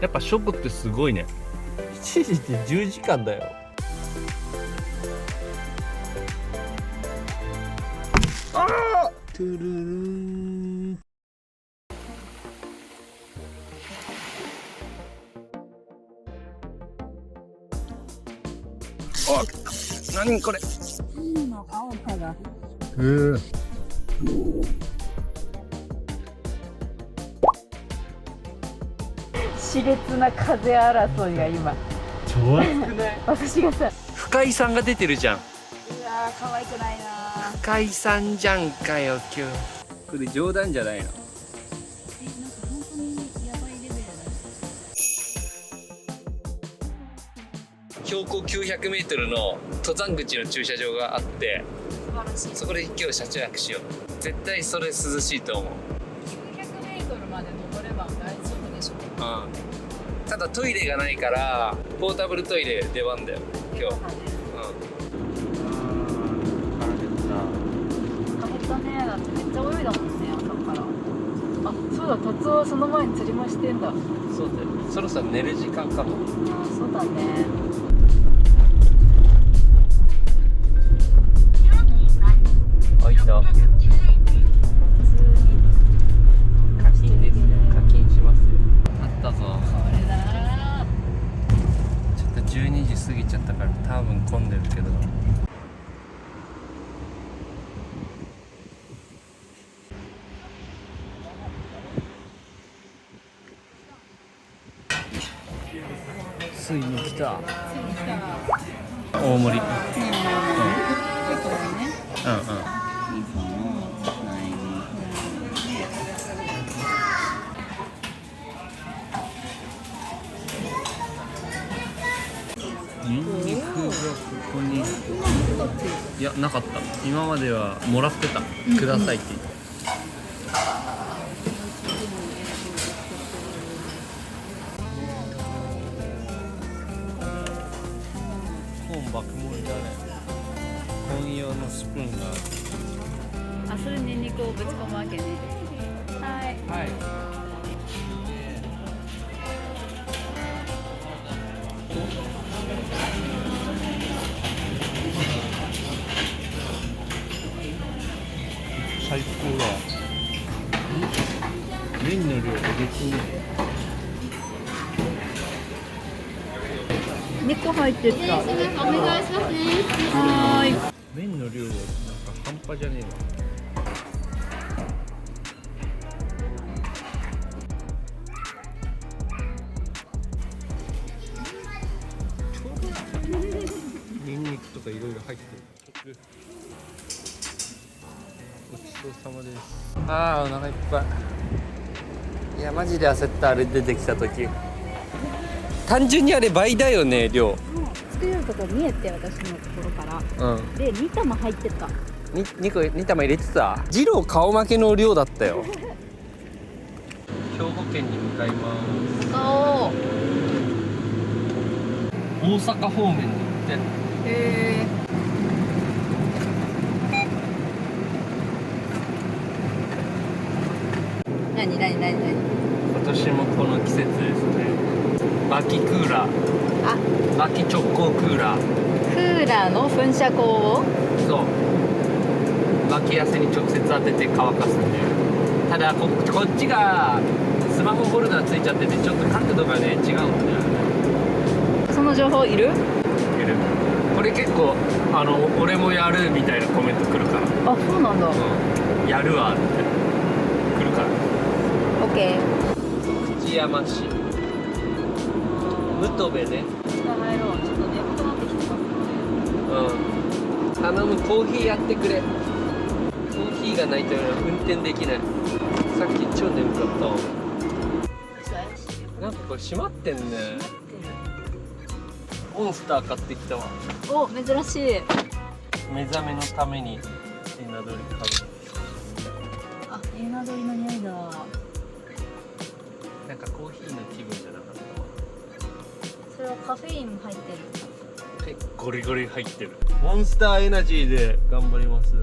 やっぱ食ってすごいね。7時って10時間だよ。ああトゥルルン。あ、何これ。の青さが。熾烈な風争いが今。超熱くない？私がさ。深井さんが出てるじゃん。うわー可愛くないな。深井さんじゃんかよ今日。これ冗談じゃないの。なんか本当にやばいレベルだ。標高900メートルの登山口の駐車場があって、素晴らしい。そこで今日車中泊しよう。絶対それ涼しいと思う。900メートルまで登れば大丈夫でしょう。ただトイレがないからポータブルトイレ出番だよ今日。腹減ったね。だってめっちゃ泳いだもんね朝から。あ、そうだ、達夫はその前に釣りもしてんだ。そうだよ。そろそろ寝る時間かも。あ、そうだね。あ、いた。課金です。課金しますよ。あったぞ。これだちょっと12時過ぎちゃったから多分混んでるけど。ついに来た。大盛り。ニンニクがここに。いや、なかった。今まではもらってた。くださいって言って。爆盛りだね。本用のスプーンがある。あ、それニンニクをぶち込むわけね。はい。はい。最高だ。麺の量が別に。2個入ってた。お願いしますね。はーい。麺の量がなんか半端じゃねえわ。ニンニクとかいろいろ入ってる。ごちそうさまです。ああ、お腹いっぱい。いや、マジで焦った。あれ出てきた時。単純にあれ倍だよね、量。作れるとこ見えて、私のところから。で、2玉入ってた。2玉入れてた。二郎顔負けの量だったよ。兵庫県に向かいます。顔。大阪方面に行って。何。今年もこの季節ですね。バキクーラー。あ、バキ直行クーラー。クーラーの噴射口を。そう。バキ汗に直接当てて乾かすんで。ただこっちがスマホホルダーついちゃっててちょっと角度がね違うんだよね。その情報いる？これ結構俺もやるみたいなコメント来るから。あ、そうなんだ。やるわって来るから。オッケー。福知山市武戸部ね。入ろう。ちょっと眠くなってきてます。頼む。コーヒーやってくれ。コーヒーがないと運転できない。さっき超眠かったわ。なんかこれ閉まってんね。モンスター買ってきたわ。お、珍しい。目覚めのためにエナドリ買う。あ、エナドリの匂いだ。なんかコーヒーの気分じゃなかったわ。それはカフェイン入ってる。ゴリゴリ入ってる。モンスターエナジーで頑張ります。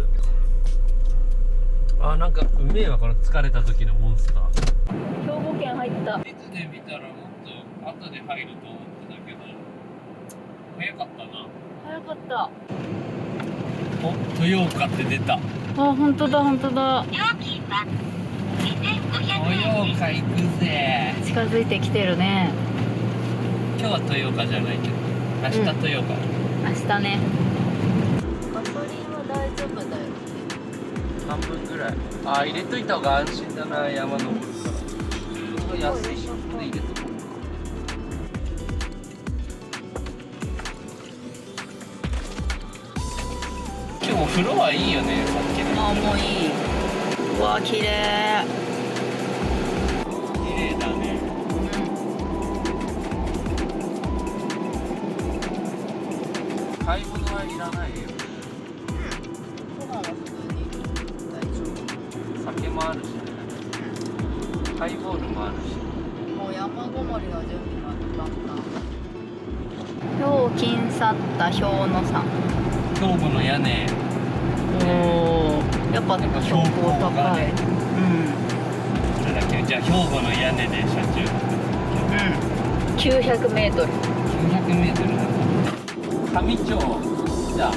あ、なんかうめえわ、この疲れた時のモンスター。兵庫県入った。地図で見たらもっと後で入ると思ってたけど早かったな。早かった。お、豊岡って出た。あ、本当だ本当だ。豊岡行くぜ。近づいてきてるね。今日は豊岡じゃないけど明日豊岡、明日ね。ガソリンは大丈夫だよね。半分ぐらい。あ、入れといた方が安心だな、山登るから。それが安いし、ここで入れとこう。今日お風呂はいいよね、さっきの。あ、もういい。うわ、綺麗。綺麗だね。買い物はいらないよ。ご飯は普通に大丈酒もあるしね。ハイボールもあるし。夫。もう山ごもりの準備が万端。ひょうきん去った氷の山。兵庫の屋根。おお、やっぱ標高高い。それだけじゃあ兵庫の屋根で車中900メートル。900メートルだ。上町だ。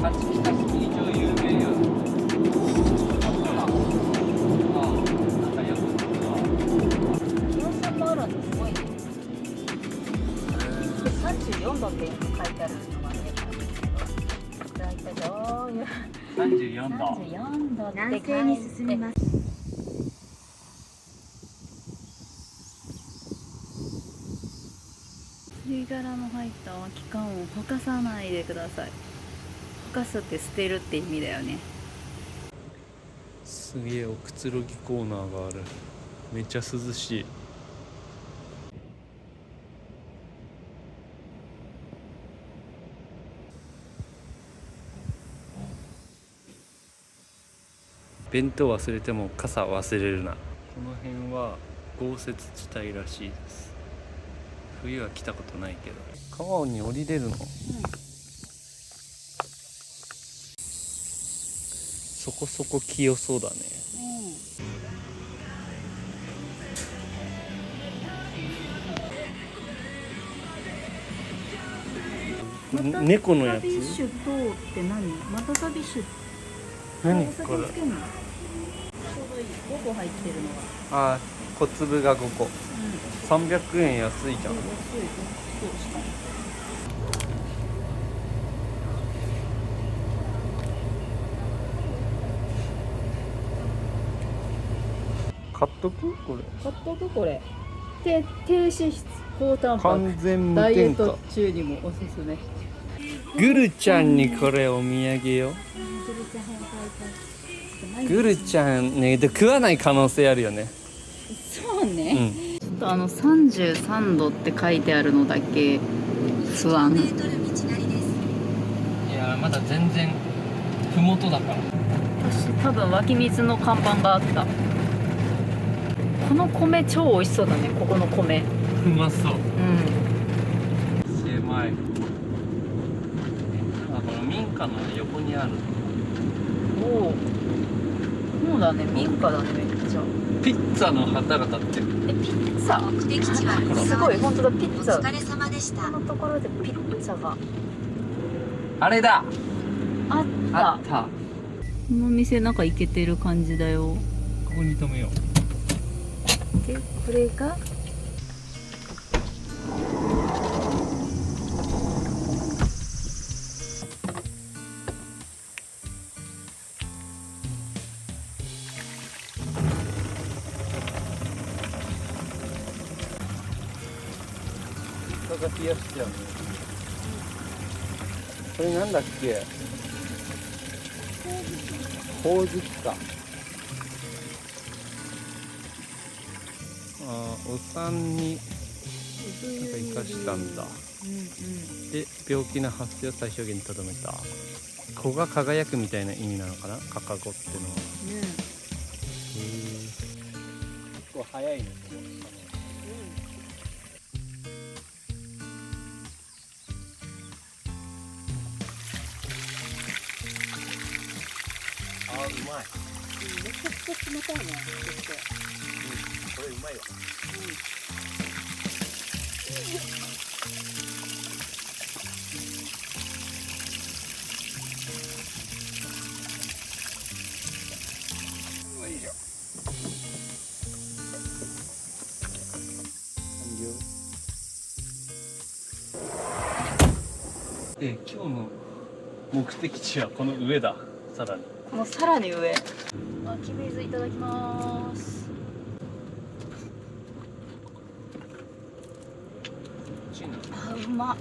八北スキー場有名よ。なんかよく聞くわ。温泉もあるんですごいね。34度って書いてあるのがね。大体どういう34度。34度って南西に進みます。吸い殻の入った空き缶をほかさないでください。ほかすって捨てるって意味だよね。すげえおくつろぎコーナーがある。めっちゃ涼しい。弁当忘れても傘忘れるな。この辺は豪雪地帯らしいです。冬は来たことないけど。川に降りれるの、そこそこ清そうだね。猫のやつ。ビッシュ等って何？マタタビッシュ。何これ。ちょうどいい。5個入ってるのが。あ、小粒が5個。300円安いじゃん。安い。そうしかも。買っとくこれ。買っとくこれ。低脂質高タンパク。完全無ダイエ添加ット。中にもおすすめ。グルちゃんにこれお土産よ。グルちゃんね、で食わない可能性あるよね。そうね。ちょっと33度って書いてあるのだけ不安。いやまだ全然麓だから。私多分湧き水の看板があった。この米超美味しそうだね。ここの米。うまそう。うん。狭い。あ、この民家の横にある。おお。そうだね。民家だね。めっちゃ。ピッツァの旗が立ってる。ピッツァ。目的地はすごい本当だ。ピッツァ。お疲れ様でした。このところでピッツァがあれだ。あったあった。この店なんかイケてる感じだよ。ここに止めよう。でこれがこれが冷やしちゃう。これなんだっけ。ほうじきか。お産になんか生かしたんだ。で病気の発生を最小限にとどめた。子が輝くみたいな意味なのかな、カカゴってのは。結構早いね。あ、うまい。めちゃくちゃ冷たいね。これうまい。まいわ。よいしょ。で、今日の目的地はこの上だ。さらに。このさらに上。湧き水いただきます。あ、うまっ。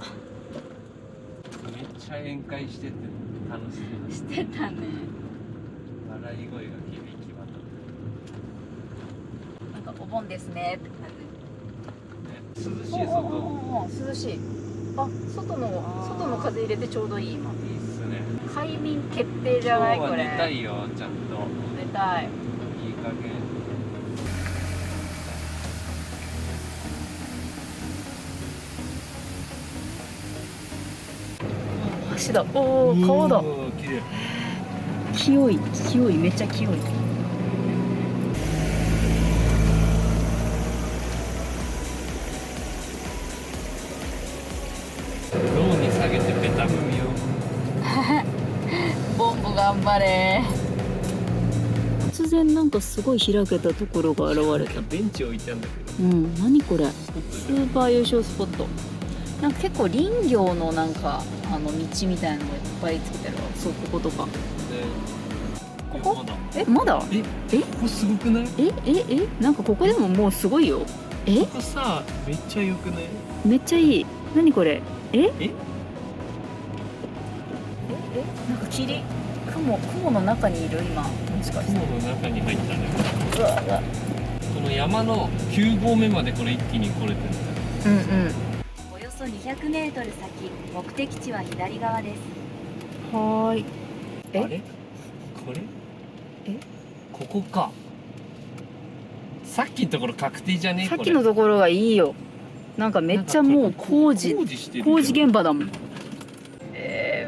めっちゃ宴会してて楽しい。してたね。笑い声が響き渡る。なんかお盆ですねって感じ。ね、涼しい外。涼しい。あ、外の風入れてちょうどいい今。いいっすね。快眠決定じゃないこれ。今日は寝たいよ、ちゃんと。寝たい。いい加減。橋だ。おお、川だ。綺麗。清い、めっちゃ清い。ローに下げてベタ踏みを。ボンボ頑張れ。突然なんかすごい開けたところが現れた。ベンチ置いてあるんだけど。うん、何これ。スポットスじゃん。ーパー優勝スポット。なんか結構林業のなんか道みたいなのがいっぱいつけてるわ。そう、こことか。ここまだ。え、まだ？ここすごくない？なんかここでももうすごいよ。ここさ、めっちゃ良くない？めっちゃいい。何これ？なんか霧、雲の中にいる今。もしかして。雲の中に入ったね。うわうわ。この山の9合目までこれ一気に来れてるんだよ。うんうん。およそ200メートル先、目的地は左側です。はーい。えあれ？これ？ここか。さっきのところ確定じゃねえ？さっきのところがいいよ。なんかめっちゃもう工事してる。工事現場だもん。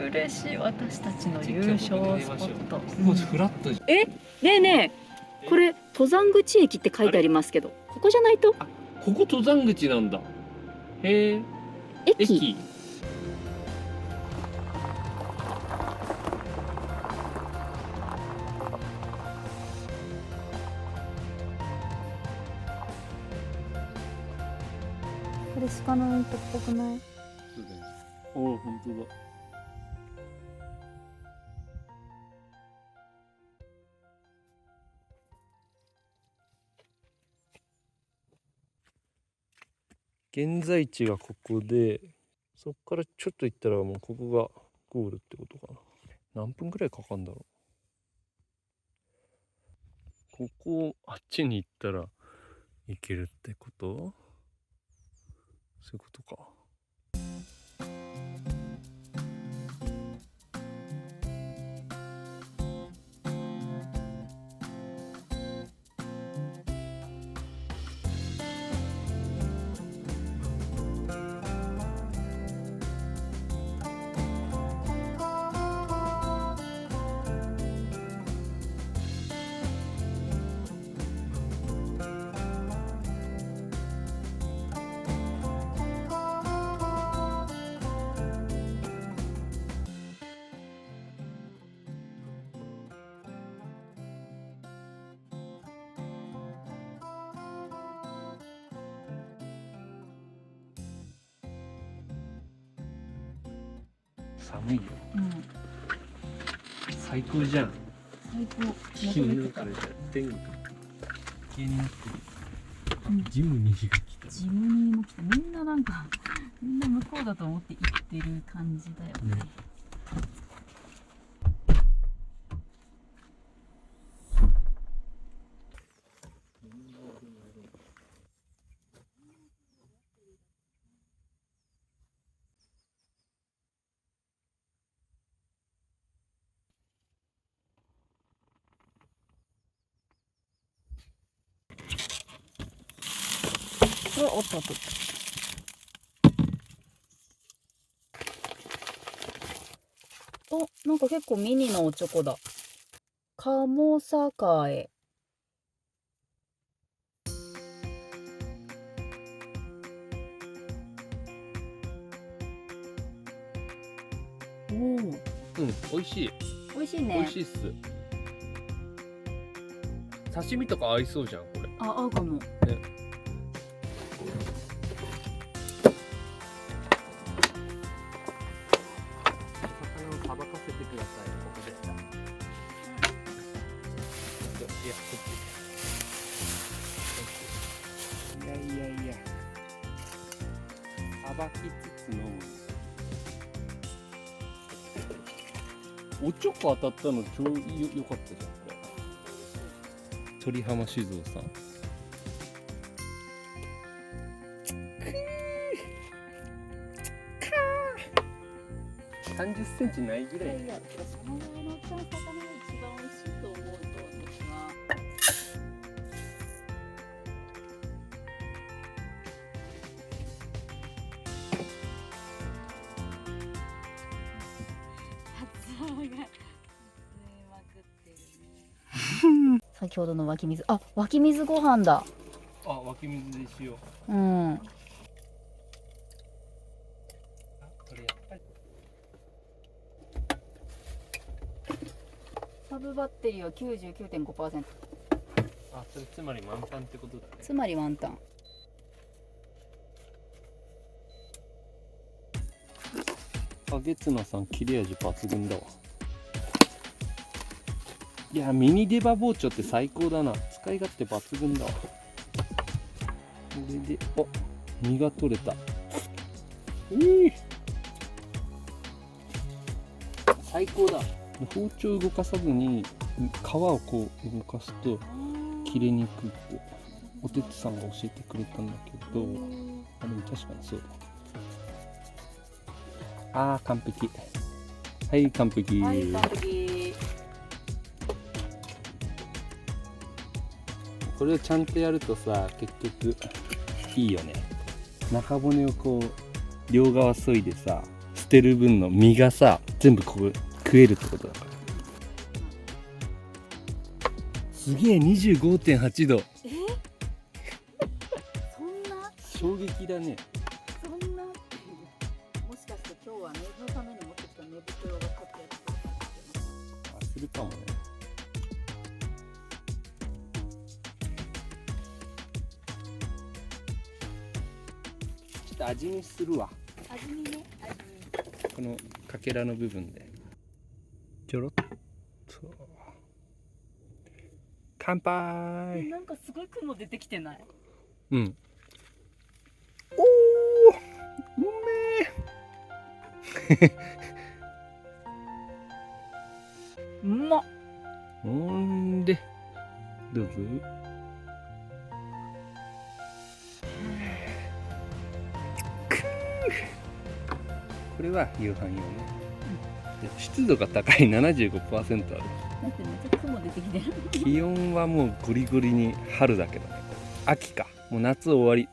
嬉しい。私たちの優勝スポット。もうフラットじゃん。ねえねえ、これ登山口駅って書いてありますけど、ここじゃないと？ここ登山口なんだ。へえ。駅。これ鹿のうんこっぽくない？おお、本当だ。現在地がここで、そっからちょっと行ったらもうここがゴールってことかな。何分くらいかかるんだろう。ここあっちに行ったら行けるってこと？そういうことか。寒いよ。最高じゃん。最高。地球の中で天国。急になってる。ジムに日が来た。ジムニーも来て、みんななんかみんな向こうだと思って行ってる感じだよね。おっと。お、なんか結構ミニのおチョコだ。鴨栄。お、美味しい。美味しいね。美味しいっす。刺身とか合いそうじゃんこれ。あ、合うかも。ね。魚をさばかせてください。ここで。いや、こっち。いやいやいや。さばきつつ飲む。おちょこ当たったの超よかったじゃんこれ。鳥浜酒造さん。30センチないぐらい。いや、そのぐらいの大きさの魚が一番美味しいと思うと私は。発音が吸いまくってるね。先ほどの湧き水、あ、湧き水ご飯だ。あ、湧き水でしよう。うん。あ、これやっぱり。サブバッテリーは 99.5%。あ、それつまり満タンってことだね。つまりワンタン。あ、月野さん切れ味抜群だわ。いや、ミニ出刃包丁って最高だな。使い勝手抜群だわ。これで、あ、身が取れた。最高だ。包丁動かさずに皮をこう動かすと切れにくくて、おてつさんが教えてくれたんだけど、あ、でも確かにそうだ。あー、完璧。はい、完璧。はい、完璧。これをちゃんとやるとさ、結局いいよね。中骨をこう両側削いでさ、捨てる分の身がさ、全部こう食えるってことだから。すげえ、25.8度。そんな衝撃だね。そんなもしかして今日は寝のために持ってきた寝袋が活躍するかもしれません。あ、するかもね。ちょっと味見するわ。味見ね、味見。このかけらの部分でちょろっと。乾杯。なんかすごい雲出てきてない？うん。おお、うめえ。うまっ。ほんで、どうぞ。これは夕飯用ね。で湿度が高い 75% ある。だってめっちゃ雲出てきてる。気温はもうゴリゴリに春だけどね。秋か。もう夏終わり。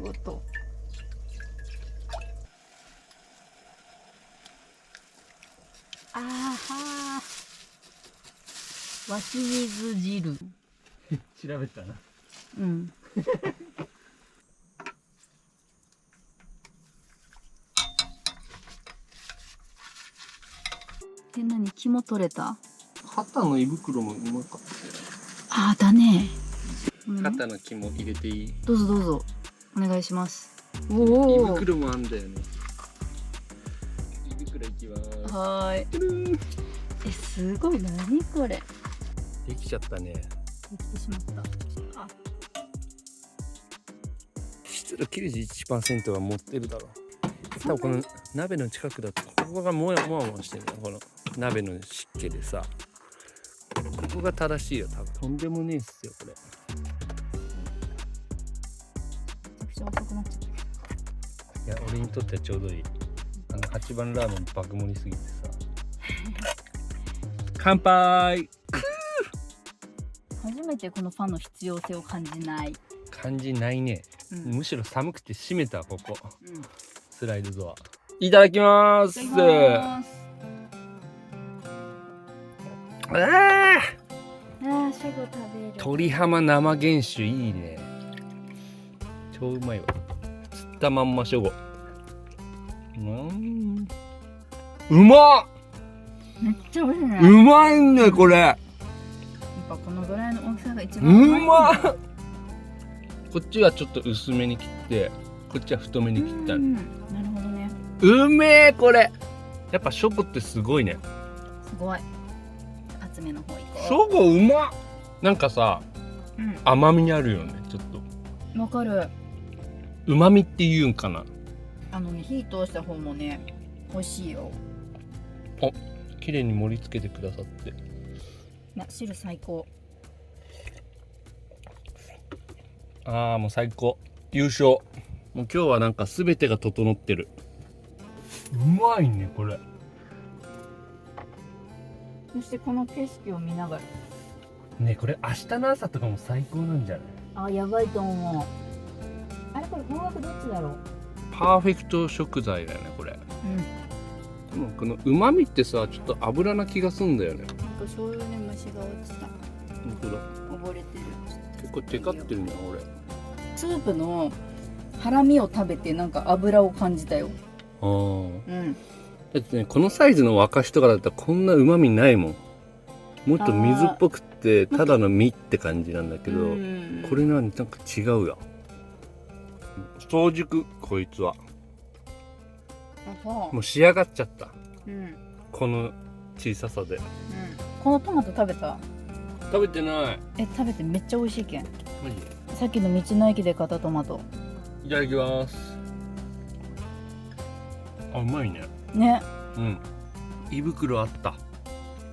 おっと。あーはー。湧き水汁。調べたな。うん。で、何、肝取れた？肩の胃袋もうまかっあーだね。た。肩の肝入れていい？どうぞどうぞ。お願いします。お胃お。袋もあんだよね。胃袋いきます。はーい。え、すごい、何これ。できちゃったね。できてしまった。あ、湿度 91% は持ってるだろう。多分この鍋の近くだとここがもやもやもやしてるの。この鍋の湿気でさ、ここが正しいよ多分。とんでもねえっすよこれ。めちゃくちゃ遅くなっちゃった。いや、俺にとってはちょうどいい。8番ラーメン爆盛りすぎてさ。乾杯。初めてこのファンの必要性を感じない。感じないね。うんむしろ寒くて閉めたここ。うん。スライドドア。いただきます。いただきます。あーショゴ食べる。鳥浜生原酒いいね。超うまいわ。釣ったまんましょご。うまっ。めっちゃ美味しいね。うまいねこれ。やっぱこのぐらいの大きさが一う番うまい。まっ。こっちはちょっと薄めに切ってこっちは太めに切ったなるほどね。うめえこれ。やっぱショコってすごいね。すごい。厚めの方いこう。ショコうまっ。なんかさ、甘みあるよねちょっと。わかる。うまみって言うんかな。火通した方もね美味しいよ。綺麗に盛り付けてくださって。汁最高。ああもう最高。優勝。もう今日はなんか全てが整ってる。うまいねこれ。そしてこの景色を見ながら。ねこれ明日の朝とかも最高なんじゃない？やばいと思う。あれこれ方角どっちだろう。パーフェクト食材だよねこれ。でもこの旨味ってさちょっと油な気がすんだよね。なんか醤油ね虫が落ちた。本当だ。溺れてる。結構テカってるね俺。スープのハラミを食べてなんか油を感じたよ。だってねこのサイズの沸かしとかだったらこんな旨味ないもん。もっと水っぽくってただの実って感じなんだけど、これなんか違うやん。早熟こいつは。もう仕上がっちゃった。この小ささで。このトマト食べた？食べてない。食べてめっちゃ美味しいけん。マジ？さっきの道の駅で買ったトマト。いただきます。うまいね。ね。胃袋あった。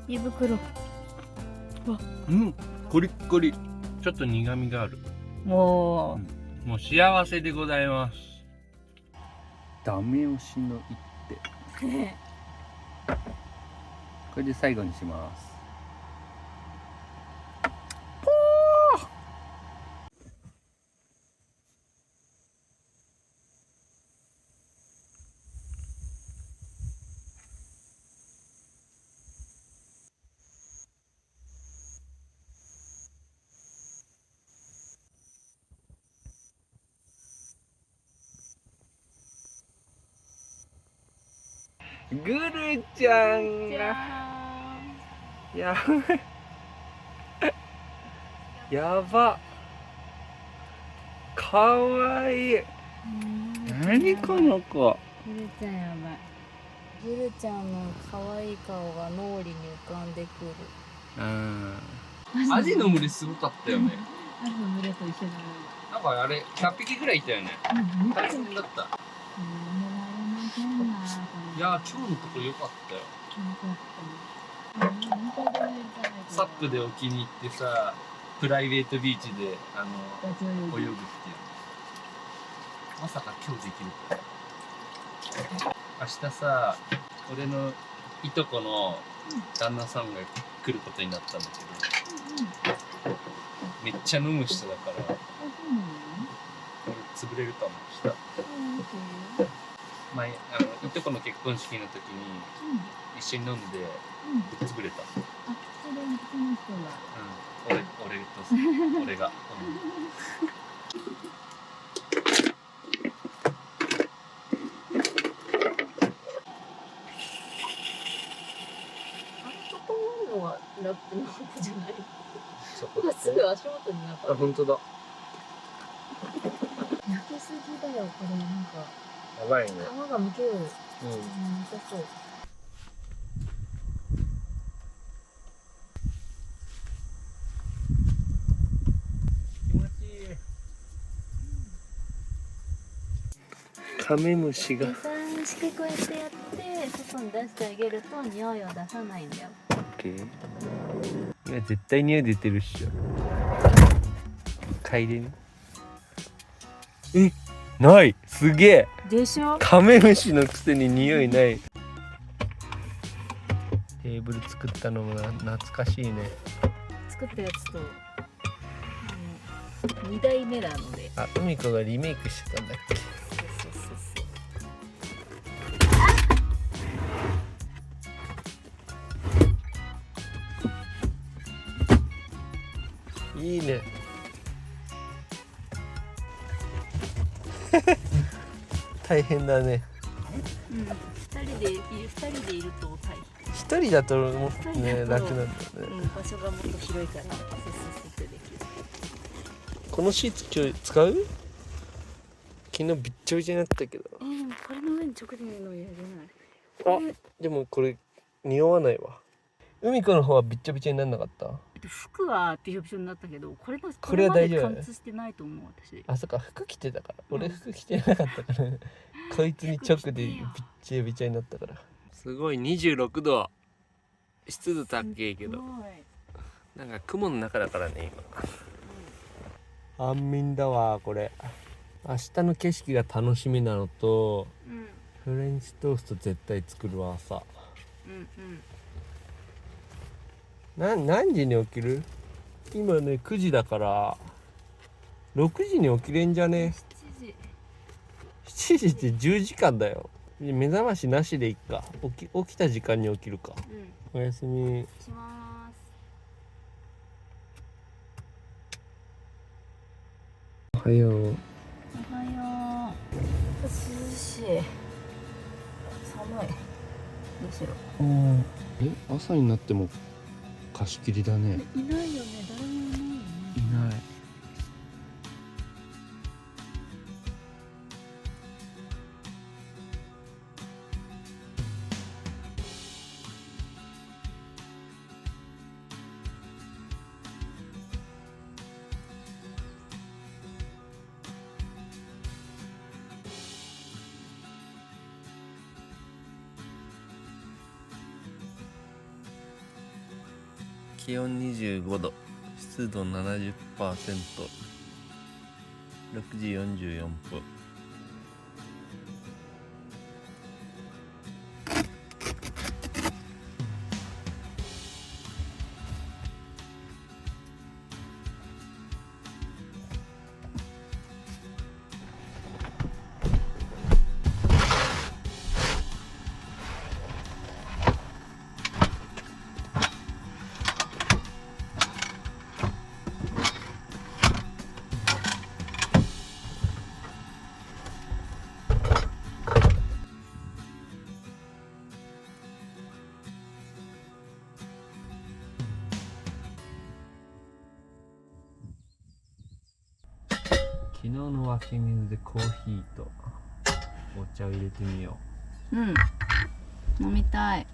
胃袋。コリッコリ。ちょっと苦味がある。もう幸せでございます。ダメ押しの一手。これで最後にします。ぐるちゃんがやばかわいい。何この子。ぐるちゃんやばい。ぐるちゃんの可愛い顔が脳裏に浮かんでくる。アジの群れすごかったよね。アジの群れと一緒だね。なんかあれ100匹ぐらいいたよね。大変だった。いや今日のとこ良かったよ。サップで沖に行ってさプライベートビーチで泳ぐっていう。まさか今日できるか。明日さ俺のいとこの旦那さんが来ることになったんだけど、めっちゃ飲む人だから俺潰れるかもした。前いとこの結婚式の時に一緒に飲んで潰れた。俺が。ラップのことじゃない。すぐ足元になった。本当だ。焼けすぎだよこれ。なんかやばいね。皮がむける。なさそう。気持ちいい。カメムシが。優しくこうやってやって外に出してあげると匂いを出さないんだよ。いや絶対匂い出てるっしょ。嗅いでね。ない。すげえ。でしょ。カメムシのくせに匂いない。テーブル作ったのも懐かしいね。作ったやつと2代目なので。海子がリメイクしてたんだっけ。そう。いいね。大変だね。うん、2人でいると大変。一人だともうね一人だと楽なんだよね。場所がもっと広いからスッスッできる。このシーツ今日使う？昨日びっちゃびちゃになったけど。でもこれの上に直で寝るのやれない。あ、でもこれ匂わないわ。海子の方はびっちゃびちゃにならなかった？服はびしょびしょになったけど、これは大丈夫。貫通してないと思う私。あ、そっか、服着てたから。俺服着てなかったからこいつに直でびっちゃびちゃになったから。すごい26度。湿度高いけど、なんか雲の中だからね今。安眠だわこれ。明日の景色が楽しみなのと、フレンチトースト絶対作るわ朝。何時に起きる？今ね9時だから6時に起きれんじゃね？7時って10時間だよ。目覚ましなしでいっか。起きた時間に起きるか。おやすみ。します。おはよう。おはよう。涼しい。寒い。どうしよう。朝になっても貸し切りだね。いないよね。誰もいないよね。いない。気温25度、湿度 70%、 6時44分。昨日の湧き水でコーヒーとお茶を入れてみよ飲みたい。う。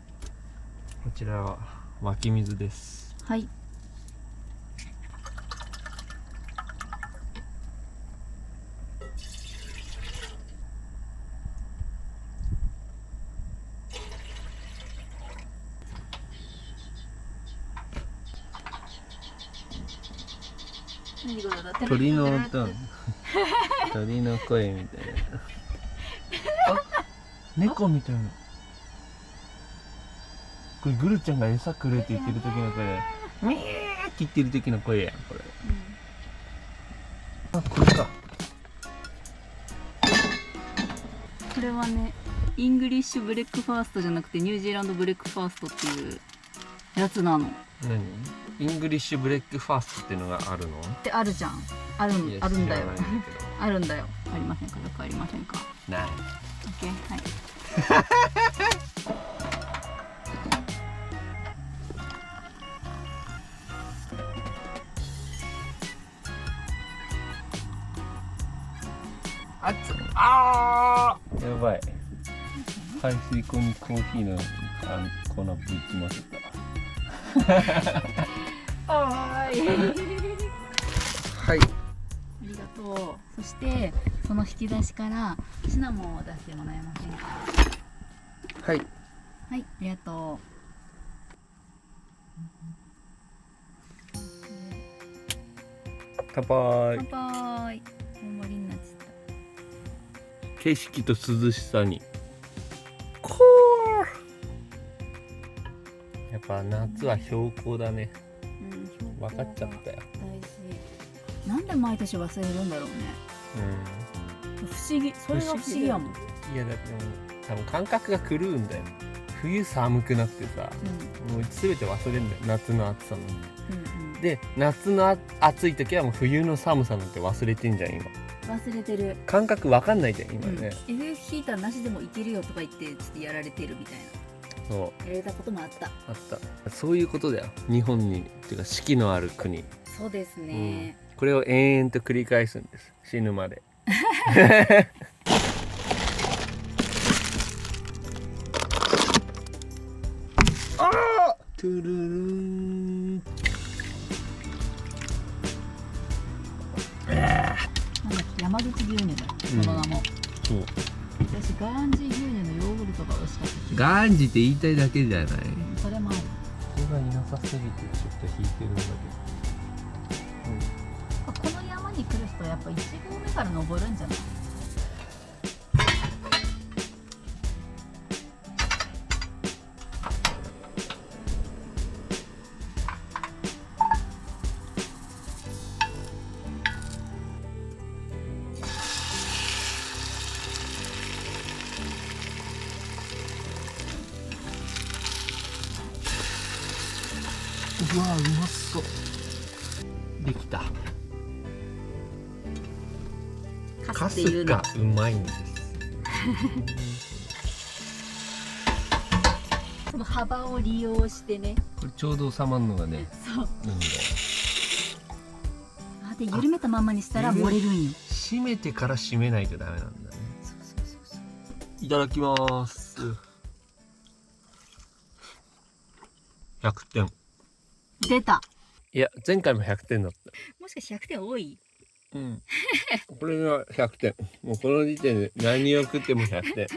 こちらは湧き水です。はい。鳥の音、鳥の声みたいな。あ、猫みたいな。これグルちゃんが餌くれって言ってる時の声。ミーって言ってる時の声やんこれ。あ、これか。これはね、イングリッシュブレックファーストじゃなくてニュージーランドブレックファーストっていうやつなの。何？イングリッシュブレックファーストっていうのがあるの？ってあるじゃん。あるんだよ。知らないんだけど。あるんだよ。ありませんか？どこありませんか？ない。オッケー、はい。あーやばい。排水口にコーヒーの粉ぶちませた。はい。はい。ありがとう。そしてその引き出しからシナモンを出してもらえませんか？はい。はい、ありがと乾杯。う。乾杯。大盛りになっちゃった。景色と涼しさに。やっぱ夏は標高だね。分かっちゃったよ。大事。なんで毎年忘れるんだろうね。不思議。それが不思議やもん。いやだってもう多分感覚が狂うんだよ。冬寒くなってさ、もう全て忘れるんだよ、夏の暑さの。で夏の暑い時はもう冬の寒さなんて忘れてんじゃん今。忘れてる。感覚わかんないじゃん今ね。FF ヒーターなしでもいけるよとか言ってちょっとやられてるみたいな。そうやられたこともあった。あった。そういうことだよ、日本にっていうか四季のある国。そうですね。これを延々と繰り返すんです、死ぬまで。ああトゥルルン。なんだっけ、山口牛乳だ、その名も。そう。私ガーンジー牛乳のヨーグルトが美味しかった。ガンジって言いたいだけじゃない。それもある。人がいなさすぎてちょっと引いてるんだけど。この山に来る人はやっぱ1合目から登るんじゃない？うわーうまそう。できた。カスがうまいんです。その幅を利用してね。これちょうど収まるのがね。そう。なんだよ。あ、で緩めたままにしたら漏れるんよ。締めてから締めないとダメなんだね。そうそうそうそう。いただきます。100点。出た。いや前回も100点だった。もしかして100点多い？うん。これが100点。もうこの時点で何を食っても100点。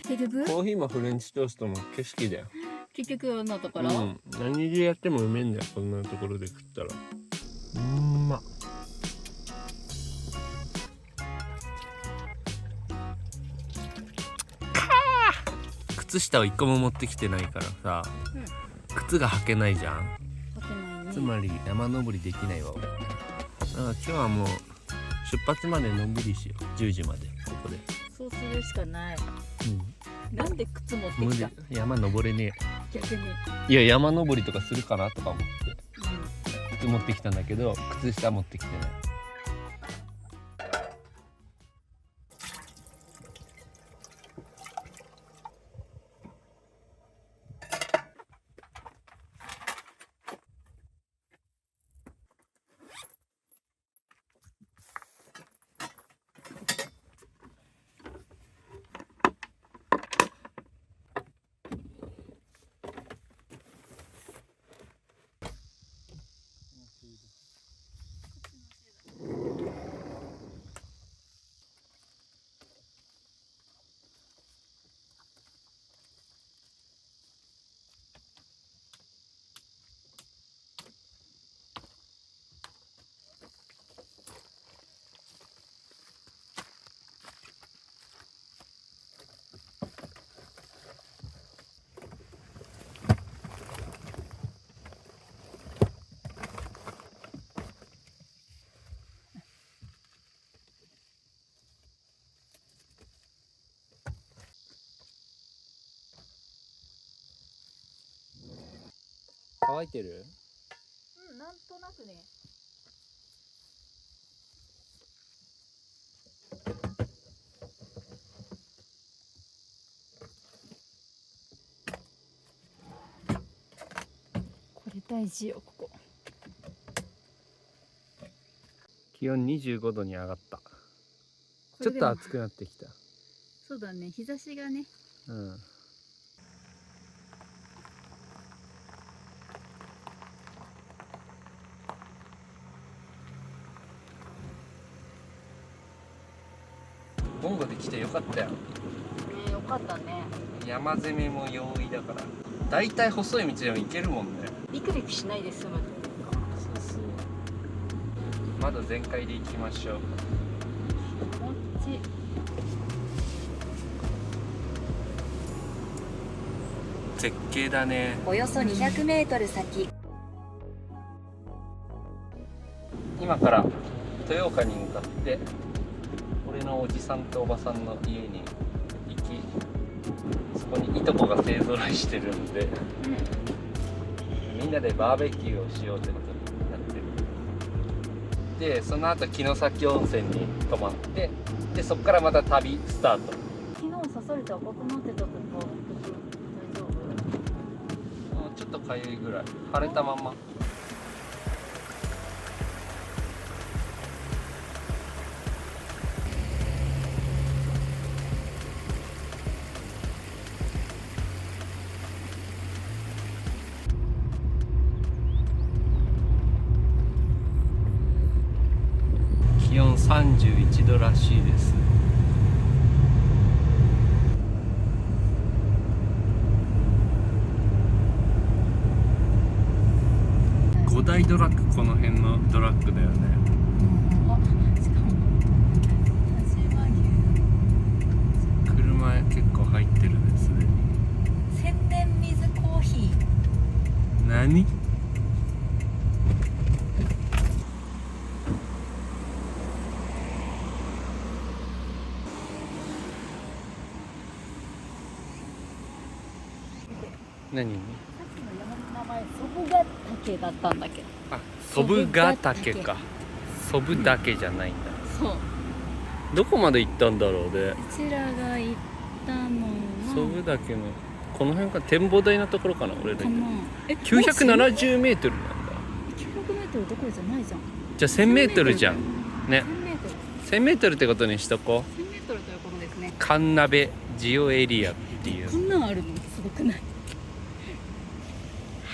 結局？コーヒーもフレンチトーストも景色だよ。結局のところ？うん。何でやってもうめえんだよ。こんなところで食ったら。まっ。靴下を1個も持ってきてないからさ、靴が履けないじゃん。履けないね。つまり山登りできないわ俺。だから今日はもう出発までのんびりしよう。10時までここで。そうするしかない。なんで靴持って無理きた？山登れね逆に。え。いや山登りとかするかなとか思って靴持ってきたんだけど靴下持ってきてない。乾いてる？うん、なんとなくね。これ大事よ、ここ。気温25度に上がった。ちょっと暑くなってきた。そうだね、日差しがね。うん。ボンゴで来てよかったよ。よかったね。山攻めも容易だから。だいたい細い道でも行けるもんね。ビクビクしないで済む。そうそう。まだ全開で行きましょう。こっち。絶景だね。およそ200メートル先、今から豊岡に向かって俺のおじさんとおばさんの家に行き、そこにいとこが勢ぞろいしてるんで、みんなでバーベキューをしようってことになってる。でその後城崎温泉に泊まって、でそこからまた旅スタート。昨日刺されて赤くなってたとか大丈夫？ちょっとかゆいぐらい、腫れたまま。気温31度らしいです。5大ドラッグ、この辺のドラッグだよね。あ、しかも田島牛車結構入ってるね、すでに。千年水コーヒー。何？何？さっきの山の名前祖父ヶ岳だったんだけど。あ、祖父ヶ岳か。祖父岳じゃないんだ。そう。どこまで行ったんだろうね。うちらが行ったの祖父岳のこの辺か、展望台のところかな、俺ら。かな。970メートルなんだ。900メートルどころじゃないじゃん。じゃあ1000メートルじゃん。ね。 1000メートル。1000メートルってことにしとこう。1000メートルということですね。神鍋ジオエリアっていう。こんなんあるのすごくない？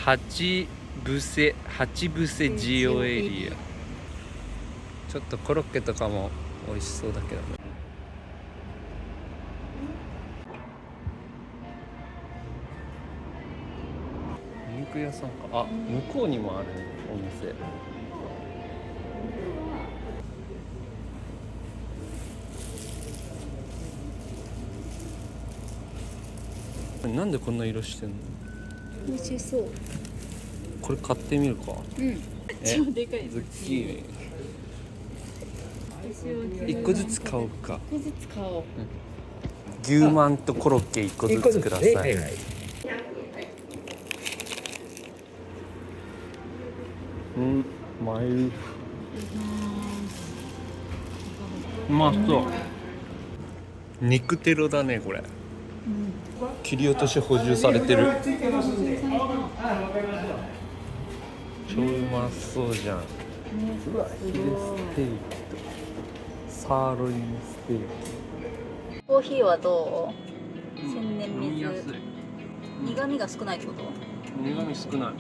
八伏ジオエリア。ちょっとコロッケとかも美味しそうだけどね。肉屋さんか。あ、向こうにもあるね、お店。なんでこんな色してんの？美味しそう。これ買ってみるか。うん。超でかいズッキーニ1個ずつ買おうか。1個ずつ買おう。牛まんとコロッケ1個ずつください。うん、マイル。うまそう。肉テロだね、これ。切り落とし補充されてる。超うまそうじゃん。うわ、ヒレステーキとサーロインステーキ。コーヒーはどう？千年飲みやす水。い。苦味が少ないってこと？苦味少ない。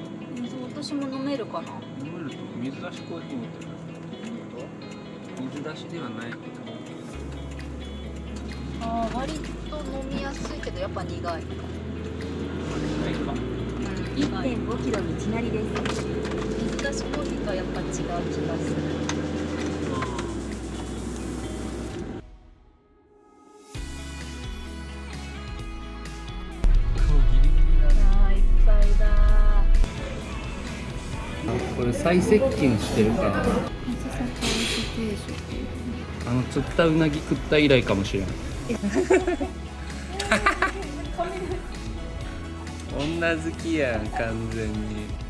私も飲めるかな？飲めると水出しコーヒーみたいな。水出しではない。ああ、割と飲みやすいけどやっぱ苦い。ないか。 1.5 キロ道なりです。水出しコーヒーとはやっぱ違う気がする。ああ、いっぱいだ。これ再接近してるから釣ったうなぎ食った以来かもしれない女好きやん完全に。